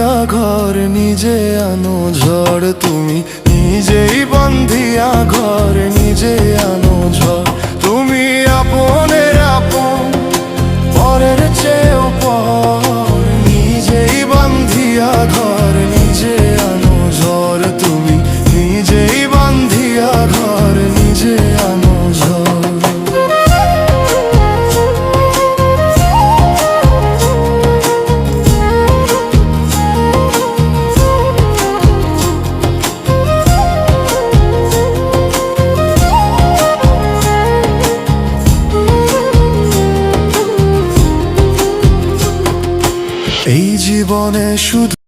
বান্ধিয়া ঘর নিজে আনো ঝড়, তুমি নিজেই বান্ধিয়া ঘর নিজে আনো ঝড়। তুমি আপনের আপন পরের চেয়েও পর, নিজেই বান্ধিয়া ঘর নিজে আনো ঝড়। তুমি নিজেই বান্ধিয়া ঘর নিজে আনো ঝড়। এই জীবনে শুধু